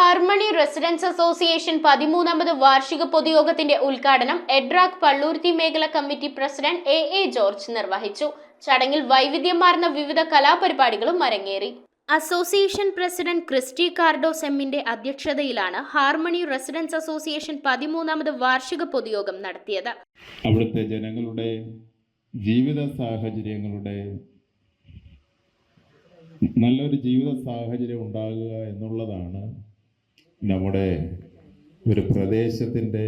Harmony residents association 13ാമത് വാർഷിക പൊതുയോഗത്തിന്റെ ഉദ്ഘാടനം EDRAC Palluruthy മേഖല കമ്മിറ്റി പ്രസിഡന്റ് എ ജോർജ് നിർവഹിച്ചു. ചടങ്ങിൽ വൈവിധ്യമാർന്ന വിവിധ കലാപരിപാടികളും അരങ്ങേറി. അസോസിയേഷൻ പ്രസിഡന്റ് ക്രിസ്റ്റി കാർഡോസ് എമ്മിന്റെ അധ്യക്ഷതയിലാണ് ഹാർമണി റെസിഡൻസ് അസോസിയേഷൻ 13ാമത് വാർഷിക പൊതുയോഗം നടത്തിയത്. അവിടുത്തെ ജനങ്ങളുടെ ജീവിത സാഹചര്യങ്ങളുടെ നല്ലൊരു ജീവിത സാഹചര്യം ഉണ്ടാകുക എന്നുള്ളതാണ് നമ്മുടെ ഒരു പ്രദേശത്തിൻ്റെ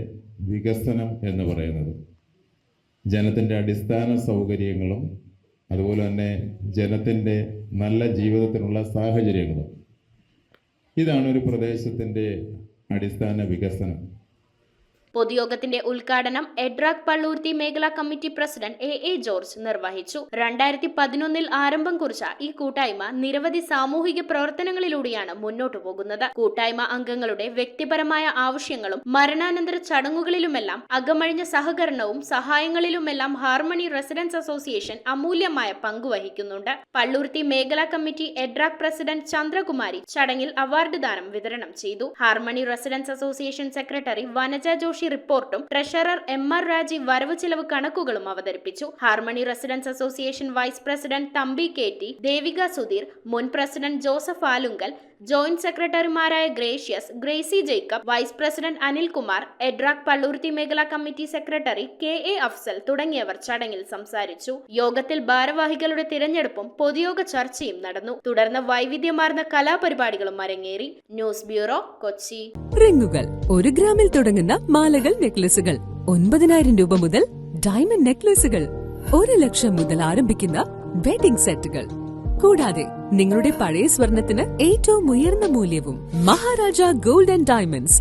വികസനം എന്ന് പറയുന്നത്. ജനത്തിൻ്റെ അടിസ്ഥാന സൗകര്യങ്ങളും അതുപോലെ തന്നെ ജനത്തിൻ്റെ നല്ല ജീവിതത്തിനുള്ള സാഹചര്യങ്ങളും, ഇതാണ് ഒരു പ്രദേശത്തിൻ്റെ അടിസ്ഥാന വികസനം. പൊതുയോഗത്തിന്റെ ഉദ്ഘാടനം എഡ്രാക് പള്ളൂർത്തി മേഖല കമ്മിറ്റി പ്രസിഡന്റ് എ ജോർജ് നിർവഹിച്ചു. 2011 ആരംഭം കുറിച്ച ഈ കൂട്ടായ്മ നിരവധി സാമൂഹിക പ്രവർത്തനങ്ങളിലൂടെയാണ് മുന്നോട്ടു പോകുന്നത്. കൂട്ടായ്മ അംഗങ്ങളുടെ വ്യക്തിപരമായ ആവശ്യങ്ങളും മരണാനന്തര ചടങ്ങുകളിലുമെല്ലാം അകമഴിഞ്ഞ സഹകരണവും സഹായങ്ങളിലുമെല്ലാം ഹാർമണി റെസിഡൻസ് അസോസിയേഷൻ അമൂല്യമായ പങ്കുവഹിക്കുന്നുണ്ട്. പള്ളൂർത്തി മേഖല കമ്മിറ്റി എഡ്രാക് പ്രസിഡന്റ് ചന്ദ്രകുമാരി ചടങ്ങിൽ അവാർഡ് ദാനം വിതരണം ചെയ്തു. Harmony residents association secretary Vanaja Joshi റിപ്പോർട്ടും ട്രഷറർ MR രാജീവ് വരവ് ചിലവ് കണക്കുകളും അവതരിപ്പിച്ചു. Harmony residents association vice president Thampi KT, Devika Sudheer, മുൻ പ്രസിഡന്റ് ജോസഫ് ആലുങ്കൽ, ജോയിന്റ് സെക്രട്ടറിമാരായ ഗ്രേസി ജേക്കബ്, വൈസ് പ്രസിഡന്റ് അനിൽകുമാർ, എഡ്രാക് പള്ളൂർത്തി മേഖല കമ്മിറ്റി സെക്രട്ടറി KA അഫ്സൽ തുടങ്ങിയവർ ചടങ്ങിൽ സംസാരിച്ചു. യോഗത്തിൽ ഭാരവാഹികളുടെ തിരഞ്ഞെടുപ്പും പൊതുയോഗ ചർച്ചയും നടന്നു. തുടർന്ന് വൈവിധ്യമാർന്ന കലാപരിപാടികളും അരങ്ങേറി. News bureau, Kochi. റിങ്ങുകൾ 1 ഗ്രാമിൽ തുടങ്ങുന്ന മാലകൾ, നെക്ലസുകൾ 9,000 രൂപ മുതൽ ഡയമണ്ട് നെക്ലസുകൾ 1 ലക്ഷം മുതൽ ആരംഭിക്കുന്ന വെഡിംഗ് സെറ്റുകൾ, കൂടാതെ നിങ്ങളുടെ പഴയ സ്വർണത്തിന് ഏറ്റവും ഉയർന്ന മൂല്യവും. Maharaja gold and diamonds